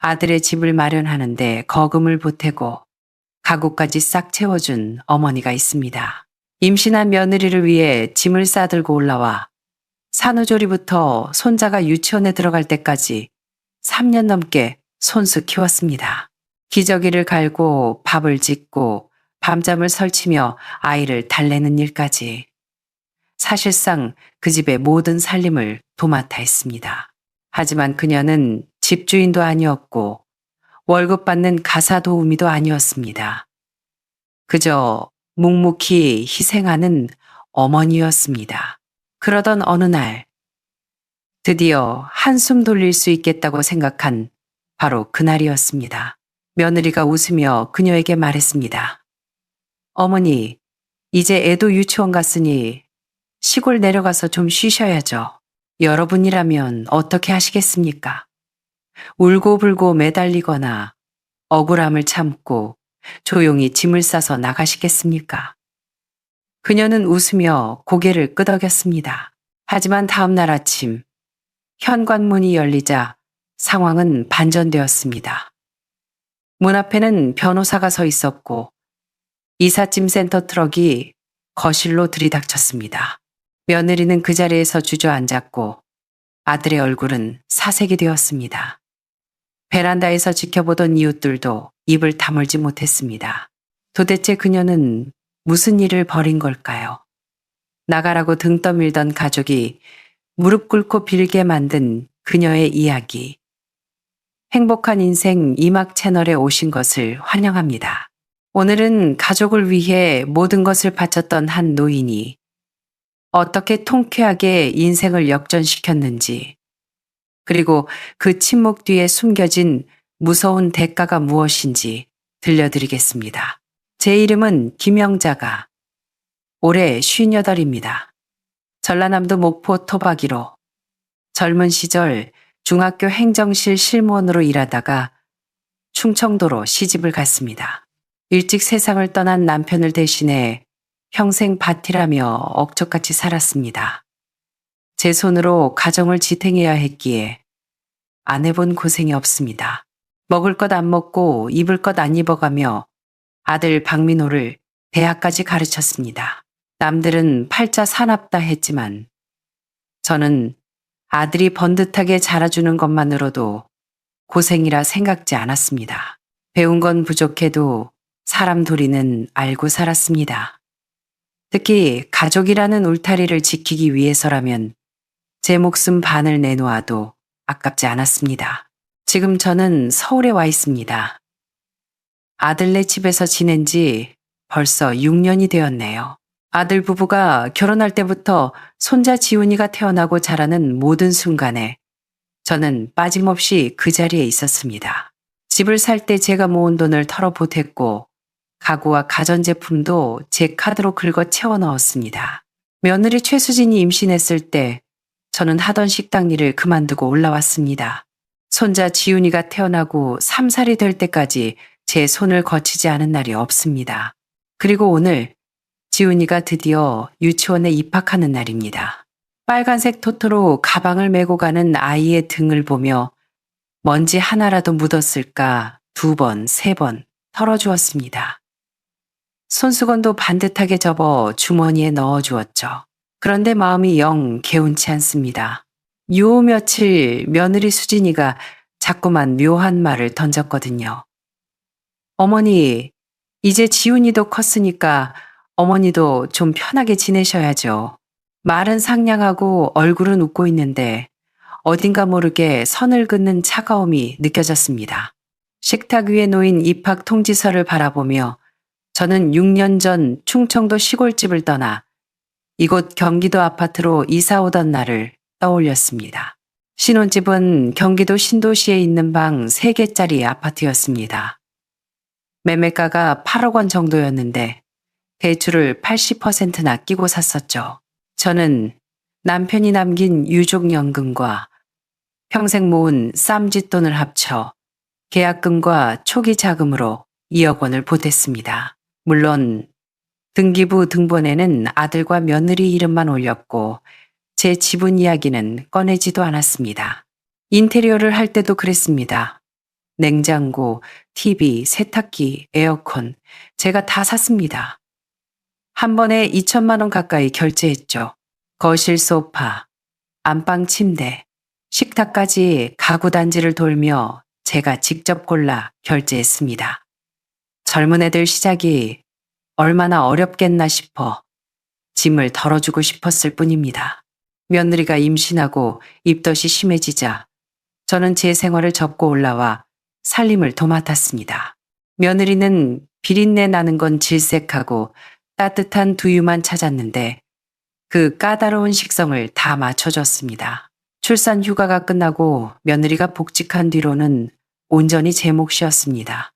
아들의 집을 마련하는데 거금을 보태고 가구까지 싹 채워준 어머니가 있습니다. 임신한 며느리를 위해 짐을 싸들고 올라와 산후조리부터 손자가 유치원에 들어갈 때까지 3년 넘게 손수 키웠습니다. 기저귀를 갈고 밥을 짓고 밤잠을 설치며 아이를 달래는 일까지. 사실상 그 집의 모든 살림을 도맡아 했습니다. 하지만 그녀는 집주인도 아니었고 월급 받는 가사 도우미도 아니었습니다. 그저 묵묵히 희생하는 어머니였습니다. 그러던 어느 날 드디어 한숨 돌릴 수 있겠다고 생각한 바로 그날이었습니다. 며느리가 웃으며 그녀에게 말했습니다. 어머니, 이제 애도 유치원 갔으니 시골 내려가서 좀 쉬셔야죠. 여러분이라면 어떻게 하시겠습니까? 울고불고 매달리거나 억울함을 참고 조용히 짐을 싸서 나가시겠습니까? 그녀는 웃으며 고개를 끄덕였습니다. 하지만 다음 날 아침 현관문이 열리자 상황은 반전되었습니다. 문 앞에는 변호사가 서 있었고 이삿짐 센터 트럭이 거실로 들이닥쳤습니다. 며느리는 그 자리에서 주저앉았고 아들의 얼굴은 사색이 되었습니다. 베란다에서 지켜보던 이웃들도 입을 다물지 못했습니다. 도대체 그녀는 무슨 일을 벌인 걸까요? 나가라고 등 떠밀던 가족이 무릎 꿇고 빌게 만든 그녀의 이야기. 행복한 인생 이막 채널에 오신 것을 환영합니다. 오늘은 가족을 위해 모든 것을 바쳤던 한 노인이 어떻게 통쾌하게 인생을 역전시켰는지, 그리고 그 침묵 뒤에 숨겨진 무서운 대가가 무엇인지 들려드리겠습니다. 제 이름은 김영자가 올해 58입니다. 전라남도 목포 토박이로 젊은 시절 중학교 행정실 실무원으로 일하다가 충청도로 시집을 갔습니다. 일찍 세상을 떠난 남편을 대신해 평생 밭일하며 억척같이 살았습니다. 제 손으로 가정을 지탱해야 했기에 안 해본 고생이 없습니다. 먹을 것 안 먹고 입을 것 안 입어가며 아들 박민호를 대학까지 가르쳤습니다. 남들은 팔자 사납다 했지만 저는 아들이 번듯하게 자라주는 것만으로도 고생이라 생각지 않았습니다. 배운 건 부족해도 사람 도리는 알고 살았습니다. 특히 가족이라는 울타리를 지키기 위해서라면 제 목숨 반을 내놓아도 아깝지 않았습니다. 지금 저는 서울에 와 있습니다. 아들네 집에서 지낸 지 벌써 6년이 되었네요. 아들 부부가 결혼할 때부터 손자 지훈이가 태어나고 자라는 모든 순간에 저는 빠짐없이 그 자리에 있었습니다. 집을 살 때 제가 모은 돈을 털어 보탰고 가구와 가전제품도 제 카드로 긁어 채워 넣었습니다. 며느리 최수진이 임신했을 때 저는 하던 식당 일을 그만두고 올라왔습니다. 손자 지훈이가 태어나고 3살이 될 때까지 제 손을 거치지 않은 날이 없습니다. 그리고 오늘 지훈이가 드디어 유치원에 입학하는 날입니다. 빨간색 토토로 가방을 메고 가는 아이의 등을 보며 먼지 하나라도 묻었을까 2번, 3번 털어주었습니다. 손수건도 반듯하게 접어 주머니에 넣어주었죠. 그런데 마음이 영 개운치 않습니다. 요 며칠 며느리 수진이가 자꾸만 묘한 말을 던졌거든요. 어머니, 이제 지훈이도 컸으니까 어머니도 좀 편하게 지내셔야죠. 말은 상냥하고 얼굴은 웃고 있는데 어딘가 모르게 선을 긋는 차가움이 느껴졌습니다. 식탁 위에 놓인 입학 통지서를 바라보며 저는 6년 전 충청도 시골집을 떠나 이곳 경기도 아파트로 이사 오던 날을 떠올렸습니다. 신혼집은 경기도 신도시에 있는 방 3개짜리 아파트였습니다. 매매가가 8억 원 정도였는데 대출을 80%나 끼고 샀었죠. 저는 남편이 남긴 유족연금과 평생 모은 쌈짓돈을 합쳐 계약금과 초기 자금으로 2억 원을 보탰습니다. 물론 등기부 등본에는 아들과 며느리 이름만 올렸고 제 지분 이야기는 꺼내지도 않았습니다. 인테리어를 할 때도 그랬습니다. 냉장고, TV, 세탁기, 에어컨, 제가 다 샀습니다. 한 번에 2천만 원 가까이 결제했죠. 거실 소파, 안방 침대, 식탁까지 가구 단지를 돌며 제가 직접 골라 결제했습니다. 젊은 애들 시작이 얼마나 어렵겠나 싶어 짐을 덜어주고 싶었을 뿐입니다. 며느리가 임신하고 입덧이 심해지자 저는 제 생활을 접고 올라와 살림을 도맡았습니다. 며느리는 비린내 나는 건 질색하고 따뜻한 두유만 찾았는데 그 까다로운 식성을 다 맞춰줬습니다. 출산 휴가가 끝나고 며느리가 복직한 뒤로는 온전히 제 몫이었습니다.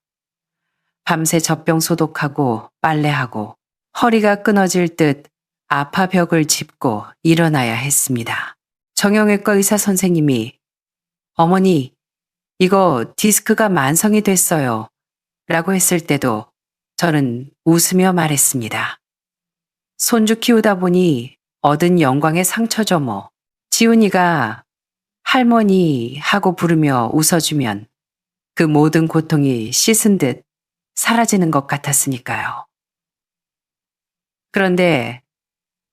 밤새 젖병 소독하고 빨래하고 허리가 끊어질 듯 아파벽을 짚고 일어나야 했습니다. 정형외과 의사 선생님이 어머니, 이거 디스크가 만성이 됐어요. 라고 했을 때도 저는 웃으며 말했습니다. 손주 키우다 보니 얻은 영광의 상처죠 뭐. 지훈이가 할머니 하고 부르며 웃어주면 그 모든 고통이 씻은 듯 사라지는 것 같았으니까요. 그런데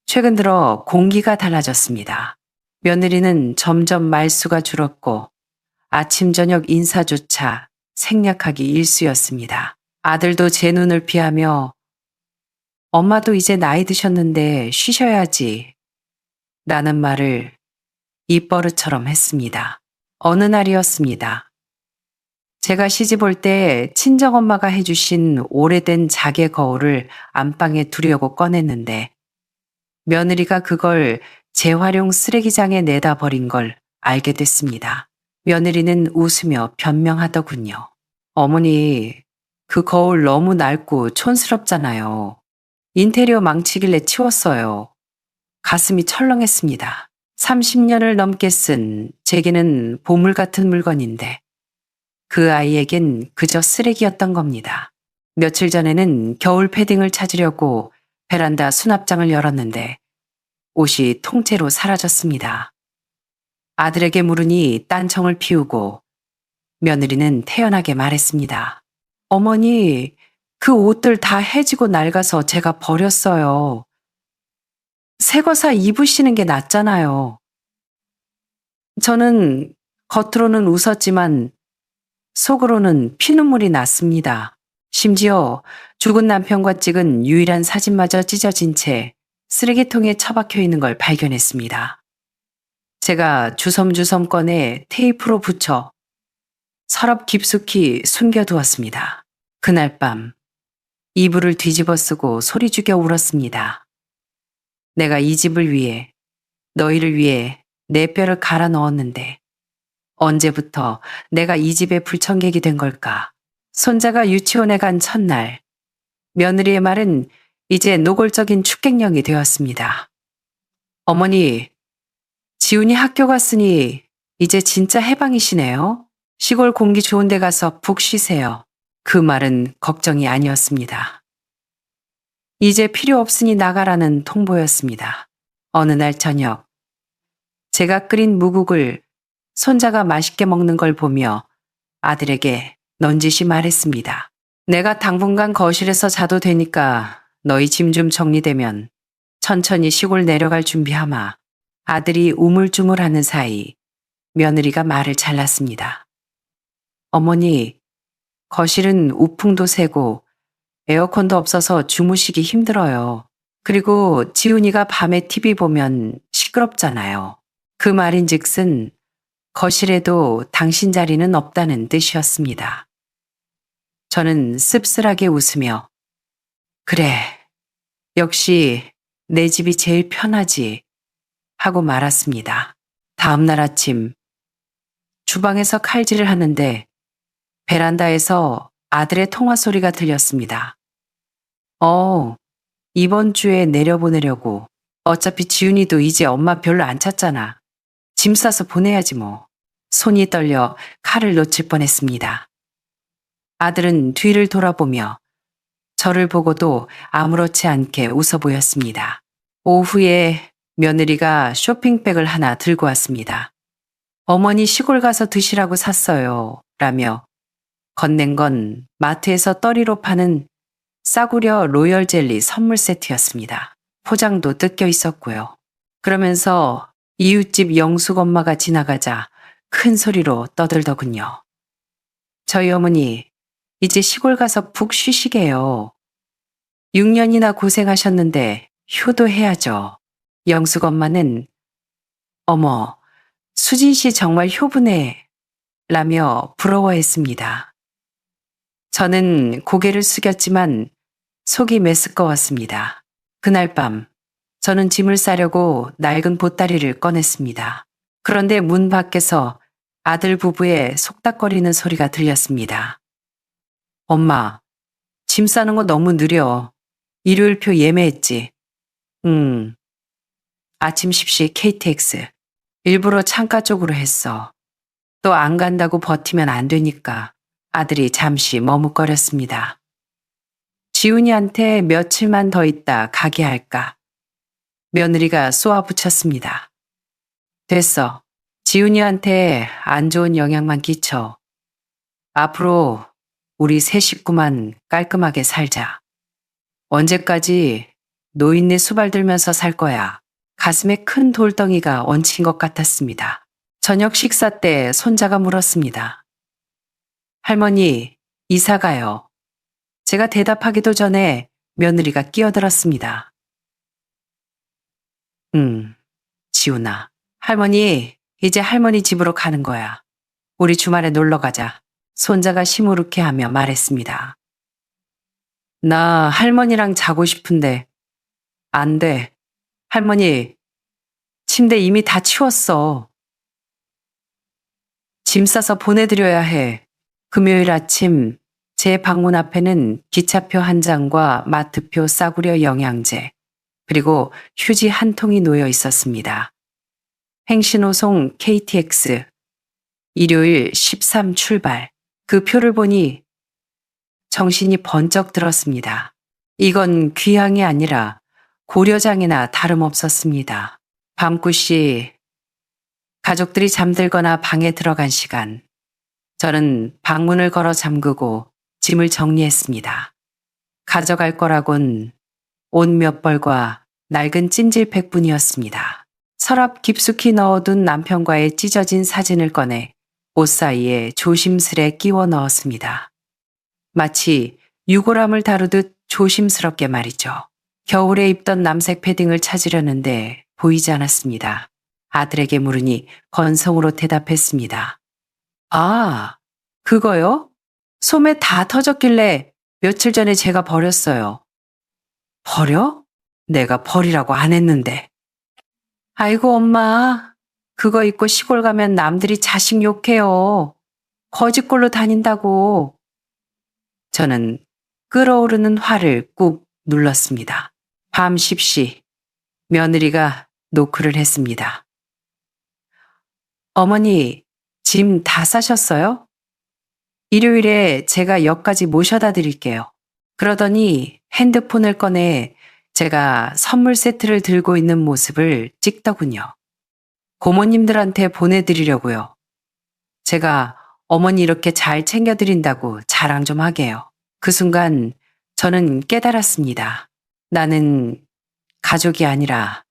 최근 들어 공기가 달라졌습니다. 며느리는 점점 말수가 줄었고 아침 저녁 인사조차 생략하기 일쑤였습니다. 아들도 제 눈을 피하며 엄마도 이제 나이 드셨는데 쉬셔야지 라는 말을 입버릇처럼 했습니다. 어느 날이었습니다. 제가 시집 올 때 친정엄마가 해주신 오래된 자개 거울을 안방에 두려고 꺼냈는데 며느리가 그걸 재활용 쓰레기장에 내다 버린 걸 알게 됐습니다. 며느리는 웃으며 변명하더군요. 어머니, 그 거울 너무 낡고 촌스럽잖아요. 인테리어 망치길래 치웠어요. 가슴이 철렁했습니다. 30년을 넘게 쓴 제게는 보물 같은 물건인데 그 아이에겐 그저 쓰레기였던 겁니다. 며칠 전에는 겨울 패딩을 찾으려고 베란다 수납장을 열었는데 옷이 통째로 사라졌습니다. 아들에게 물으니 딴청을 피우고 며느리는 태연하게 말했습니다. 어머니, 그 옷들 다 해지고 낡아서 제가 버렸어요. 새 거 사 입으시는 게 낫잖아요. 저는 겉으로는 웃었지만 속으로는 피눈물이 났습니다. 심지어 죽은 남편과 찍은 유일한 사진마저 찢어진 채 쓰레기통에 처박혀 있는 걸 발견했습니다. 제가 주섬주섬 꺼내 테이프로 붙여 서랍 깊숙이 숨겨두었습니다. 그날 밤 이불을 뒤집어 쓰고 소리 죽여 울었습니다. 내가 이 집을 위해, 너희를 위해 내 뼈를 갈아 넣었는데 언제부터 내가 이 집의 불청객이 된 걸까? 손자가 유치원에 간 첫날, 며느리의 말은 이제 노골적인 축객령이 되었습니다. 어머니, 지훈이 학교 갔으니 이제 진짜 해방이시네요. 시골 공기 좋은 데 가서 푹 쉬세요. 그 말은 걱정이 아니었습니다. 이제 필요 없으니 나가라는 통보였습니다. 어느 날 저녁, 제가 끓인 무국을 손자가 맛있게 먹는 걸 보며 아들에게 넌지시 말했습니다. 내가 당분간 거실에서 자도 되니까 너희 짐 좀 정리되면 천천히 시골 내려갈 준비하마. 아들이 우물쭈물하는 사이 며느리가 말을 잘랐습니다. 어머니, 거실은 우풍도 세고 에어컨도 없어서 주무시기 힘들어요. 그리고 지훈이가 밤에 TV 보면 시끄럽잖아요. 그 말인즉슨 거실에도 당신 자리는 없다는 뜻이었습니다. 저는 씁쓸하게 웃으며 그래, 역시 내 집이 제일 편하지 하고 말았습니다. 다음 날 아침 주방에서 칼질을 하는데 베란다에서 아들의 통화 소리가 들렸습니다. 이번 주에 내려보내려고. 어차피 지훈이도 이제 엄마 별로 안 찾잖아. 짐 싸서 보내야지 뭐. 손이 떨려 칼을 놓칠 뻔했습니다. 아들은 뒤를 돌아보며 저를 보고도 아무렇지 않게 웃어 보였습니다. 오후에 며느리가 쇼핑백을 하나 들고 왔습니다. 어머니 시골 가서 드시라고 샀어요. 라며 건넨 건 마트에서 떨이로 파는 싸구려 로열 젤리 선물 세트였습니다. 포장도 뜯겨 있었고요. 그러면서 이웃집 영숙 엄마가 지나가자 큰 소리로 떠들더군요. 저희 어머니 이제 시골 가서 푹 쉬시게요. 6년이나 고생하셨는데 효도해야죠. 영숙 엄마는 어머, 수진 씨 정말 효부네 라며 부러워했습니다. 저는 고개를 숙였지만 속이 메스꺼웠습니다. 그날 밤 저는 짐을 싸려고 낡은 보따리를 꺼냈습니다. 그런데 문 밖에서 아들 부부의 속닥거리는 소리가 들렸습니다. 엄마, 짐 싸는 거 너무 느려. 일요일표 예매했지. 아침 십시 KTX. 일부러 창가 쪽으로 했어. 또 안 간다고 버티면 안 되니까 아들이 잠시 머뭇거렸습니다. 지훈이한테 며칠만 더 있다 가게 할까? 며느리가 쏘아붙였습니다. 됐어. 지훈이한테 안 좋은 영향만 끼쳐. 앞으로 우리 세 식구만 깔끔하게 살자. 언제까지 노인네 수발 들면서 살 거야. 가슴에 큰 돌덩이가 얹힌 것 같았습니다. 저녁 식사 때 손자가 물었습니다. 할머니, 이사 가요. 제가 대답하기도 전에 며느리가 끼어들었습니다. 지훈아, 할머니, 이제 할머니 집으로 가는 거야. 우리 주말에 놀러 가자. 손자가 시무룩해 하며 말했습니다. 나 할머니랑 자고 싶은데 안 돼. 할머니, 침대 이미 다 치웠어. 짐 싸서 보내드려야 해. 금요일 아침 제 방문 앞에는 기차표 한 장과 마트표 싸구려 영양제, 그리고 휴지 한 통이 놓여 있었습니다. 행신호송 KTX, 일요일 13 출발. 그 표를 보니 정신이 번쩍 들었습니다. 이건 귀향이 아니라 고려장이나 다름없었습니다. 밤굿이 가족들이 잠들거나 방에 들어간 시간, 저는 방문을 걸어 잠그고 짐을 정리했습니다. 가져갈 거라곤 옷 몇 벌과 낡은 찜질팩뿐이었습니다. 서랍 깊숙이 넣어둔 남편과의 찢어진 사진을 꺼내 옷 사이에 조심스레 끼워 넣었습니다. 마치 유골함을 다루듯 조심스럽게 말이죠. 겨울에 입던 남색 패딩을 찾으려는데 보이지 않았습니다. 아들에게 물으니 건성으로 대답했습니다. 아, 그거요? 소매 다 터졌길래 며칠 전에 제가 버렸어요. 버려? 내가 버리라고 안 했는데. 아이고 엄마, 그거 입고 시골 가면 남들이 자식 욕해요. 거짓골로 다닌다고. 저는 끓어오르는 화를 꾹 눌렀습니다. 밤 10시 며느리가 노크를 했습니다. 어머니, 짐 다 싸셨어요? 일요일에 제가 역까지 모셔다 드릴게요. 그러더니 핸드폰을 꺼내 제가 선물 세트를 들고 있는 모습을 찍더군요. 고모님들한테 보내드리려고요. 제가 어머니 이렇게 잘 챙겨드린다고 자랑 좀 하게요. 그 순간 저는 깨달았습니다. 나는 가족이 아니라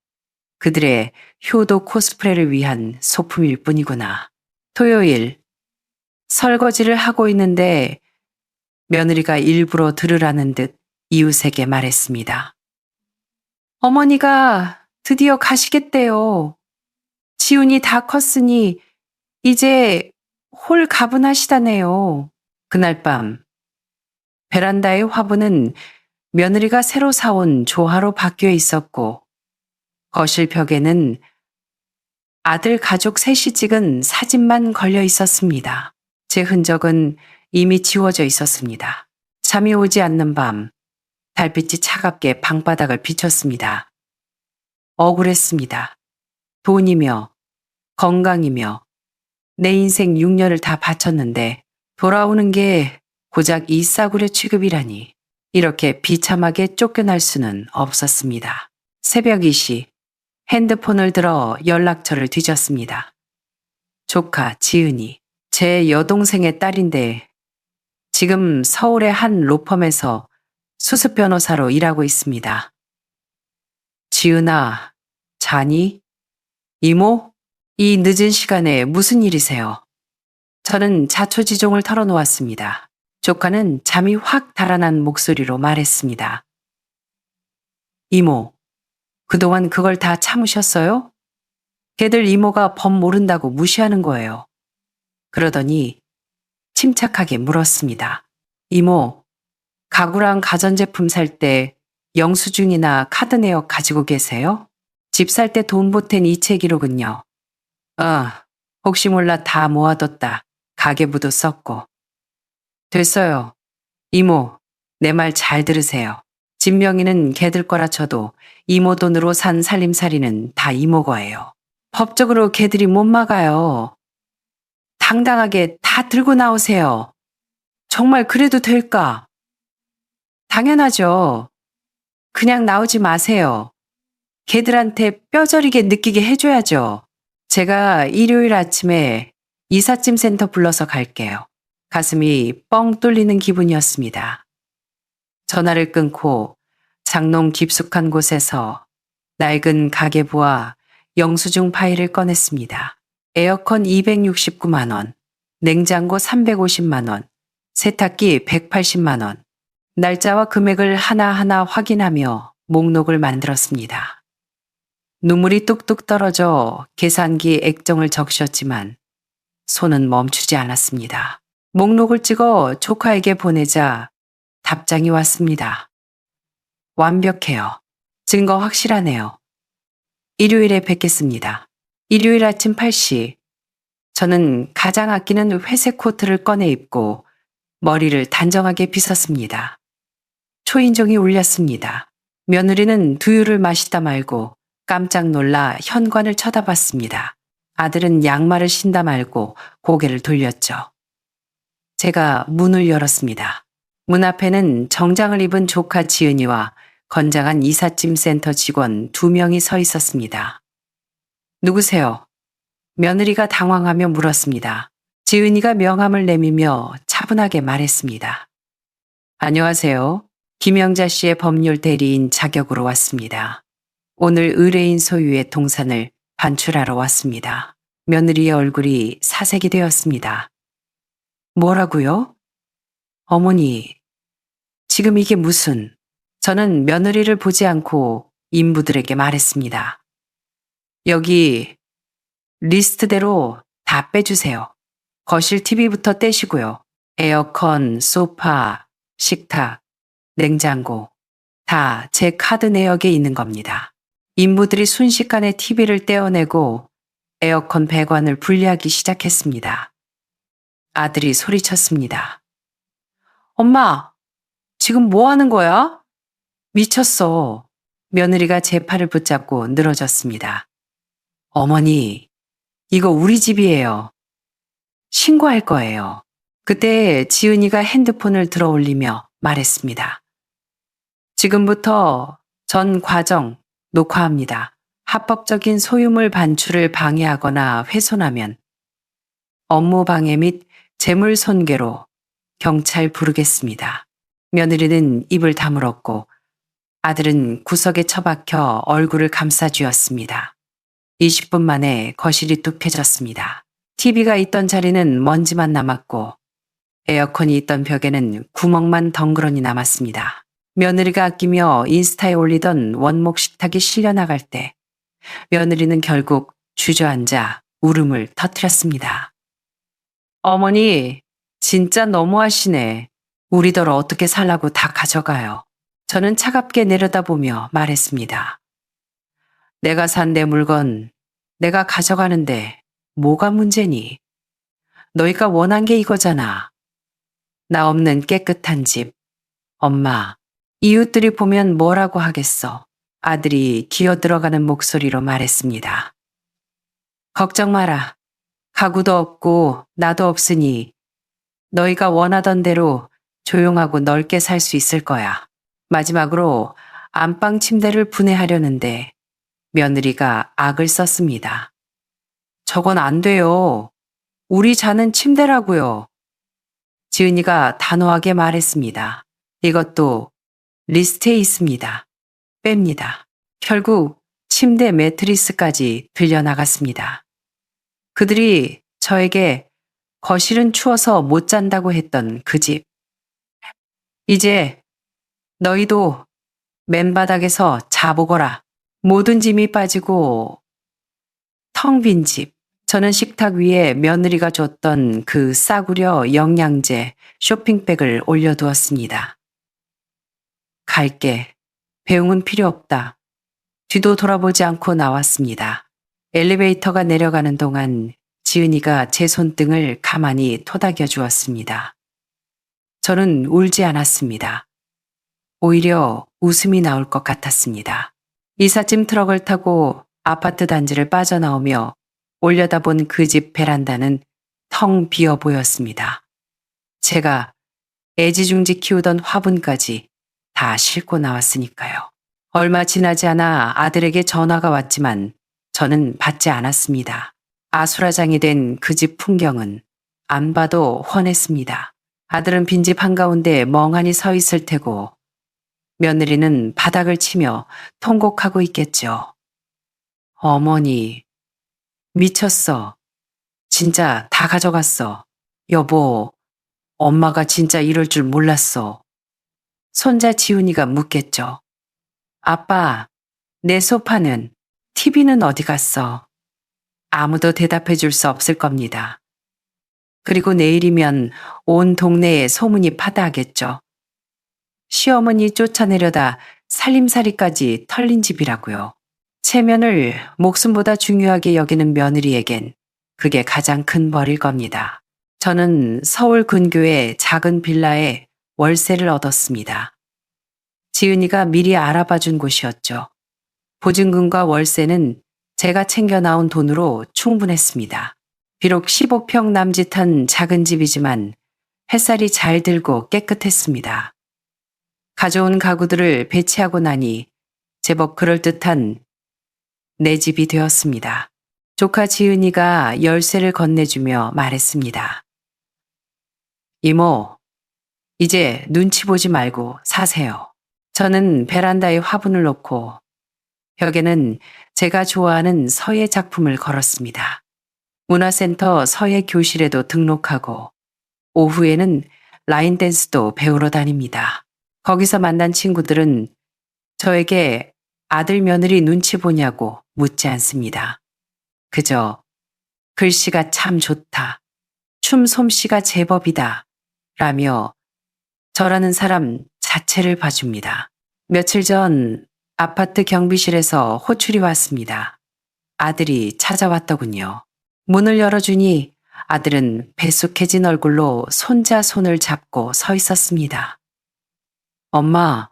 그들의 효도 코스프레를 위한 소품일 뿐이구나. 토요일 설거지를 하고 있는데 며느리가 일부러 들으라는 듯 이웃에게 말했습니다. 어머니가 드디어 가시겠대요. 지훈이 다 컸으니 이제 홀 가분하시다네요. 그날 밤 베란다의 화분은 며느리가 새로 사온 조화로 바뀌어 있었고 거실 벽에는 아들 가족 셋이 찍은 사진만 걸려 있었습니다. 제 흔적은 이미 지워져 있었습니다. 잠이 오지 않는 밤 달빛이 차갑게 방바닥을 비췄습니다. 억울했습니다. 돈이며 건강이며 내 인생 6년을 다 바쳤는데 돌아오는 게 고작 이 싸구려 취급이라니. 이렇게 비참하게 쫓겨날 수는 없었습니다. 새벽 2시 핸드폰을 들어 연락처를 뒤졌습니다. 조카 지은이, 제 여동생의 딸인데 지금 서울의 한 로펌에서 수습 변호사로 일하고 있습니다. 지은아, 자니? 이모? 이 늦은 시간에 무슨 일이세요? 저는 자초지종을 털어놓았습니다. 조카는 잠이 확 달아난 목소리로 말했습니다. 이모, 그동안 그걸 다 참으셨어요? 걔들 이모가 법 모른다고 무시하는 거예요. 그러더니 침착하게 물었습니다. 이모, 가구랑 가전제품 살 때 영수증이나 카드 내역 가지고 계세요? 집 살 때 돈 보탠 이체 기록은요? 혹시 몰라 다 모아뒀다. 가계부도 썼고. 됐어요. 이모, 내 말 잘 들으세요. 집 명의는 걔들 거라 쳐도 이모 돈으로 산 살림살이는 다 이모 거예요. 법적으로 걔들이 못 막아요. 당당하게 다 들고 나오세요. 정말 그래도 될까? 당연하죠. 그냥 나오지 마세요. 걔들한테 뼈저리게 느끼게 해줘야죠. 제가 일요일 아침에 이삿짐 센터 불러서 갈게요. 가슴이 뻥 뚫리는 기분이었습니다. 전화를 끊고 장롱 깊숙한 곳에서 낡은 가계부와 영수증 파일을 꺼냈습니다. 에어컨 269만 원, 냉장고 350만 원, 세탁기 180만 원. 날짜와 금액을 하나하나 확인하며 목록을 만들었습니다. 눈물이 뚝뚝 떨어져 계산기 액정을 적셨지만 손은 멈추지 않았습니다. 목록을 찍어 조카에게 보내자 답장이 왔습니다. 완벽해요. 증거 확실하네요. 일요일에 뵙겠습니다. 일요일 아침 8시. 저는 가장 아끼는 회색 코트를 꺼내 입고 머리를 단정하게 빗었습니다. 초인종이 울렸습니다. 며느리는 두유를 마시다 말고 깜짝 놀라 현관을 쳐다봤습니다. 아들은 양말을 신다 말고 고개를 돌렸죠. 제가 문을 열었습니다. 문 앞에는 정장을 입은 조카 지은이와 건장한 이삿짐 센터 직원 2명이 서 있었습니다. 누구세요? 며느리가 당황하며 물었습니다. 지은이가 명함을 내밀며 차분하게 말했습니다. 안녕하세요. 김영자 씨의 법률 대리인 자격으로 왔습니다. 오늘 의뢰인 소유의 동산을 반출하러 왔습니다. 며느리의 얼굴이 사색이 되었습니다. 뭐라고요? 어머니, 지금 이게 무슨... 저는 며느리를 보지 않고 인부들에게 말했습니다. 여기 리스트대로 다 빼주세요. 거실 TV부터 떼시고요. 에어컨, 소파, 식탁, 냉장고 다 제 카드 내역에 있는 겁니다. 인부들이 순식간에 TV를 떼어내고 에어컨 배관을 분리하기 시작했습니다. 아들이 소리쳤습니다. 엄마, 지금 뭐 하는 거야? 미쳤어. 며느리가 제 팔을 붙잡고 늘어졌습니다. 어머니, 이거 우리 집이에요. 신고할 거예요. 그때 지은이가 핸드폰을 들어 올리며 말했습니다. 지금부터 전 과정 녹화합니다. 합법적인 소유물 반출을 방해하거나 훼손하면 업무 방해 및 재물 손괴로 경찰 부르겠습니다. 며느리는 입을 다물었고 아들은 구석에 처박혀 얼굴을 감싸쥐었습니다. 20분 만에 거실이 뚝해졌습니다. TV가 있던 자리는 먼지만 남았고 에어컨이 있던 벽에는 구멍만 덩그러니 남았습니다. 며느리가 아끼며 인스타에 올리던 원목 식탁이 실려나갈 때 며느리는 결국 주저앉아 울음을 터뜨렸습니다. 어머니, 진짜 너무하시네. 우리더러 어떻게 살라고 다 가져가요. 저는 차갑게 내려다보며 말했습니다. 내가 산 내 물건 내가 가져가는데 뭐가 문제니? 너희가 원한 게 이거잖아. 나 없는 깨끗한 집. 엄마, 이웃들이 보면 뭐라고 하겠어. 아들이 기어들어가는 목소리로 말했습니다. 걱정 마라. 가구도 없고 나도 없으니 너희가 원하던 대로 조용하고 넓게 살 수 있을 거야. 마지막으로 안방 침대를 분해하려는데 며느리가 악을 썼습니다. 저건 안 돼요. 우리 자는 침대라고요. 지은이가 단호하게 말했습니다. 이것도 리스트에 있습니다. 뺍니다. 결국 침대 매트리스까지 들려나갔습니다. 그들이 저에게 거실은 추워서 못 잔다고 했던 그 집. 이제 너희도 맨바닥에서 자보거라. 모든 짐이 빠지고 텅 빈 집. 저는 식탁 위에 며느리가 줬던 그 싸구려 영양제 쇼핑백을 올려두었습니다. 갈게. 배웅은 필요 없다. 뒤도 돌아보지 않고 나왔습니다. 엘리베이터가 내려가는 동안 지은이가 제 손등을 가만히 토닥여 주었습니다. 저는 울지 않았습니다. 오히려 웃음이 나올 것 같았습니다. 이삿짐 트럭을 타고 아파트 단지를 빠져나오며 올려다본 그 집 베란다는 텅 비어 보였습니다. 제가 애지중지 키우던 화분까지 다 싣고 나왔으니까요. 얼마 지나지 않아 아들에게 전화가 왔지만 저는 받지 않았습니다. 아수라장이 된 그 집 풍경은 안 봐도 훤했습니다. 아들은 빈집 한가운데 멍하니 서 있을 테고 며느리는 바닥을 치며 통곡하고 있겠죠. 어머니, 미쳤어. 진짜 다 가져갔어. 여보, 엄마가 진짜 이럴 줄 몰랐어. 손자 지훈이가 묻겠죠. 아빠, 내 소파는, TV는 어디 갔어? 아무도 대답해 줄 수 없을 겁니다. 그리고 내일이면 온 동네에 소문이 파다하겠죠. 시어머니 쫓아내려다 살림살이까지 털린 집이라고요. 체면을 목숨보다 중요하게 여기는 며느리에겐 그게 가장 큰 벌일 겁니다. 저는 서울 근교의 작은 빌라에 월세를 얻었습니다. 지은이가 미리 알아봐 준 곳이었죠. 보증금과 월세는 제가 챙겨 나온 돈으로 충분했습니다. 비록 15평 남짓한 작은 집이지만 햇살이 잘 들고 깨끗했습니다. 가져온 가구들을 배치하고 나니 제법 그럴듯한 내 집이 되었습니다. 조카 지은이가 열쇠를 건네주며 말했습니다. 이모, 이제 눈치 보지 말고 사세요. 저는 베란다에 화분을 놓고 벽에는 제가 좋아하는 서예 작품을 걸었습니다. 문화센터 서예 교실에도 등록하고 오후에는 라인 댄스도 배우러 다닙니다. 거기서 만난 친구들은 저에게 아들 며느리 눈치 보냐고 묻지 않습니다. 그저 글씨가 참 좋다. 춤 솜씨가 제법이다. 라며 저라는 사람 자체를 봐줍니다. 며칠 전 아파트 경비실에서 호출이 왔습니다. 아들이 찾아왔더군요. 문을 열어주니 아들은 배숙해진 얼굴로 손자 손을 잡고 서 있었습니다. 엄마,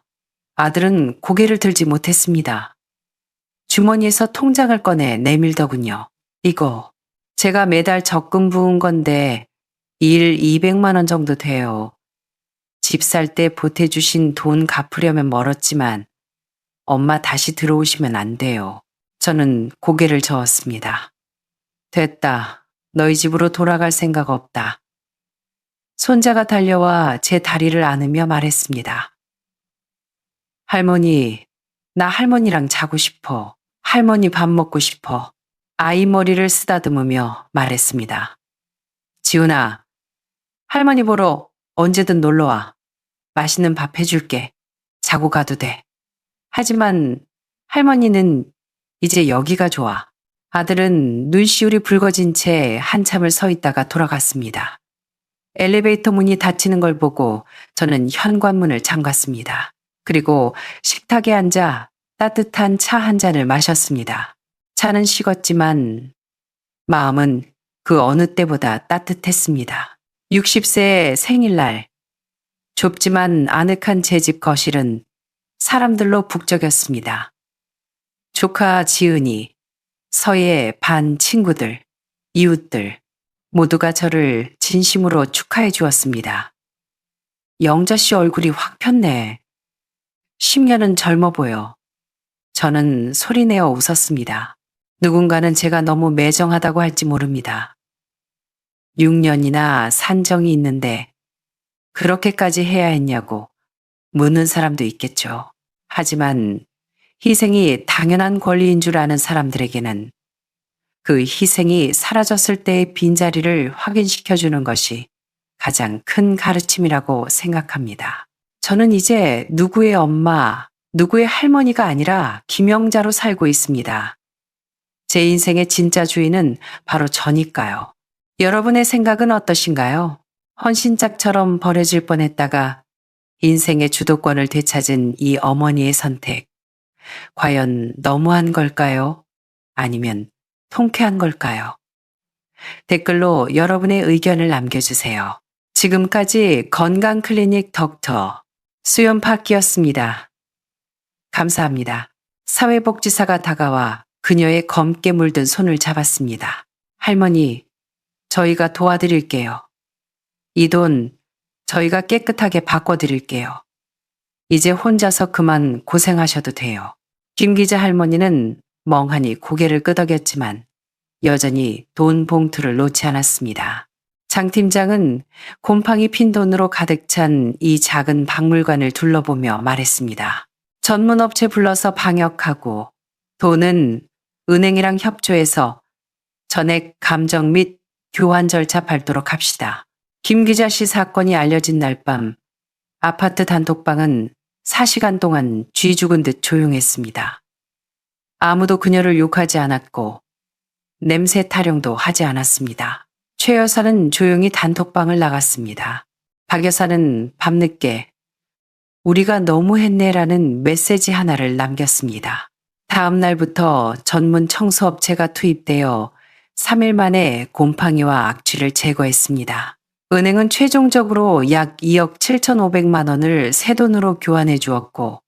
아들은 고개를 들지 못했습니다. 주머니에서 통장을 꺼내 내밀더군요. 이거 제가 매달 적금 부은 건데 일 200만 원 정도 돼요. 집 살 때 보태주신 돈 갚으려면 멀었지만 엄마 다시 들어오시면 안 돼요. 저는 고개를 저었습니다. 됐다. 너희 집으로 돌아갈 생각 없다. 손자가 달려와 제 다리를 안으며 말했습니다. 할머니, 나 할머니랑 자고 싶어. 할머니 밥 먹고 싶어. 아이 머리를 쓰다듬으며 말했습니다. 지훈아, 할머니 보러 언제든 놀러와. 맛있는 밥 해줄게. 자고 가도 돼. 하지만 할머니는 이제 여기가 좋아. 아들은 눈시울이 붉어진 채 한참을 서 있다가 돌아갔습니다. 엘리베이터 문이 닫히는 걸 보고 저는 현관문을 잠갔습니다. 그리고 식탁에 앉아 따뜻한 차 한 잔을 마셨습니다. 차는 식었지만 마음은 그 어느 때보다 따뜻했습니다. 60세의 생일날, 좁지만 아늑한 제 집 거실은 사람들로 북적였습니다. 조카 지은이, 서예 반 친구들, 이웃들 모두가 저를 진심으로 축하해 주었습니다. 영자 씨 얼굴이 확 폈네. 10년은 젊어 보여. 저는 소리내어 웃었습니다. 누군가는 제가 너무 매정하다고 할지 모릅니다. 6년이나 산정이 있는데 그렇게까지 해야 했냐고 묻는 사람도 있겠죠. 하지만 희생이 당연한 권리인 줄 아는 사람들에게는 그 희생이 사라졌을 때의 빈자리를 확인시켜주는 것이 가장 큰 가르침이라고 생각합니다. 저는 이제 누구의 엄마, 누구의 할머니가 아니라 김영자로 살고 있습니다. 제 인생의 진짜 주인은 바로 저니까요. 여러분의 생각은 어떠신가요? 헌신짝처럼 버려질 뻔했다가 인생의 주도권을 되찾은 이 어머니의 선택. 과연 너무한 걸까요? 아니면 통쾌한 걸까요? 댓글로 여러분의 의견을 남겨주세요. 지금까지 건강클리닉 덕터 수연파키였습니다. 감사합니다. 사회복지사가 다가와 그녀의 검게 물든 손을 잡았습니다. 할머니, 저희가 도와드릴게요. 이 돈 저희가 깨끗하게 바꿔드릴게요. 이제 혼자서 그만 고생하셔도 돼요. 김 기자 할머니는 멍하니 고개를 끄덕였지만 여전히 돈 봉투를 놓지 않았습니다. 장 팀장은 곰팡이 핀 돈으로 가득 찬 이 작은 박물관을 둘러보며 말했습니다. 전문업체 불러서 방역하고 돈은 은행이랑 협조해서 전액 감정 및 교환 절차 밟도록 합시다. 김 기자 씨 사건이 알려진 날 밤 아파트 단톡방은 4시간 동안 쥐 죽은 듯 조용했습니다. 아무도 그녀를 욕하지 않았고 냄새 타령도 하지 않았습니다. 최 여사는 조용히 단톡방을 나갔습니다. 박 여사는 밤늦게 우리가 너무했네라는 메시지 하나를 남겼습니다. 다음 날부터 전문 청소업체가 투입되어 3일 만에 곰팡이와 악취를 제거했습니다. 은행은 최종적으로 약 2억 7,500만 원을 새 돈으로 교환해 주었고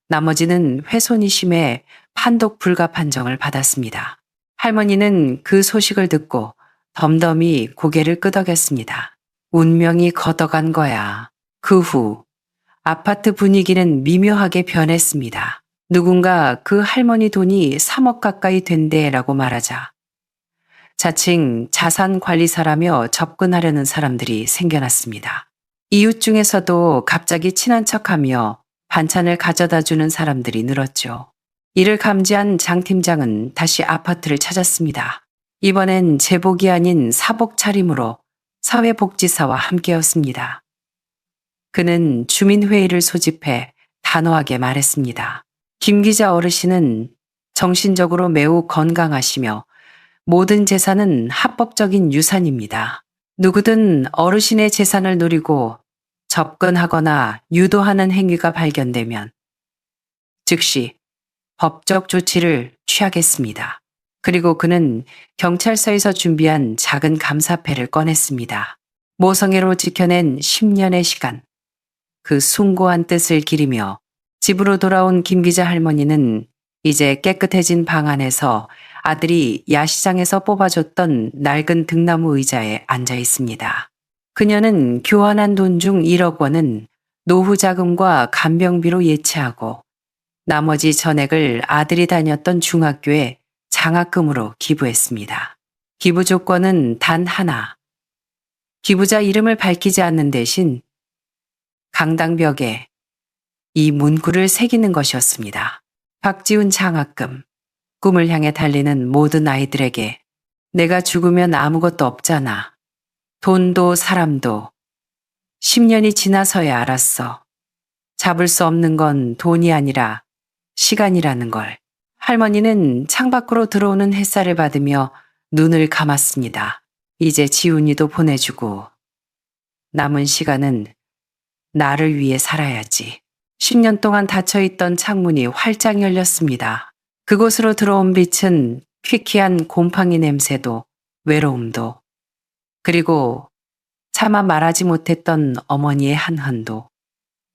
나머지는 훼손이 심해 판독 불가 판정을 받았습니다. 할머니는 그 소식을 듣고 덤덤히 고개를 끄덕였습니다. 운명이 걷어간 거야. 그 후 아파트 분위기는 미묘하게 변했습니다. 누군가 그 할머니 돈이 3억 가까이 된대라고 말하자 자칭 자산관리사라며 접근하려는 사람들이 생겨났습니다. 이웃 중에서도 갑자기 친한 척하며 반찬을 가져다 주는 사람들이 늘었죠. 이를 감지한 장 팀장은 다시 아파트를 찾았습니다. 이번엔 제복이 아닌 사복 차림으로 사회복지사와 함께였습니다. 그는 주민회의를 소집해 단호하게 말했습니다. 김 기자 어르신은 정신적으로 매우 건강하시며 모든 재산은 합법적인 유산입니다. 누구든 어르신의 재산을 노리고 접근하거나 유도하는 행위가 발견되면 즉시 법적 조치를 취하겠습니다. 그리고 그는 경찰서에서 준비한 작은 감사패를 꺼냈습니다. 모성애로 지켜낸 10년의 시간, 그 숭고한 뜻을 기리며 집으로 돌아온 김 기자 할머니는 이제 깨끗해진 방 안에서 아들이 야시장에서 뽑아줬던 낡은 등나무 의자에 앉아 있습니다. 그녀는 교환한 돈 중 1억 원은 노후 자금과 간병비로 예치하고 나머지 전액을 아들이 다녔던 중학교에 장학금으로 기부했습니다. 기부 조건은 단 하나. 기부자 이름을 밝히지 않는 대신 강당벽에 이 문구를 새기는 것이었습니다. 박지훈 장학금. 꿈을 향해 달리는 모든 아이들에게 내가 죽으면 아무것도 없잖아. 돈도 사람도 10년이 지나서야 알았어. 잡을 수 없는 건 돈이 아니라 시간이라는 걸. 할머니는 창밖으로 들어오는 햇살을 받으며 눈을 감았습니다. 이제 지훈이도 보내주고 남은 시간은 나를 위해 살아야지. 10년 동안 닫혀있던 창문이 활짝 열렸습니다. 그곳으로 들어온 빛은 퀴퀴한 곰팡이 냄새도 외로움도 그리고 차마 말하지 못했던 어머니의 한한도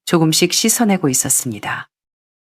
조금씩 씻어내고 있었습니다.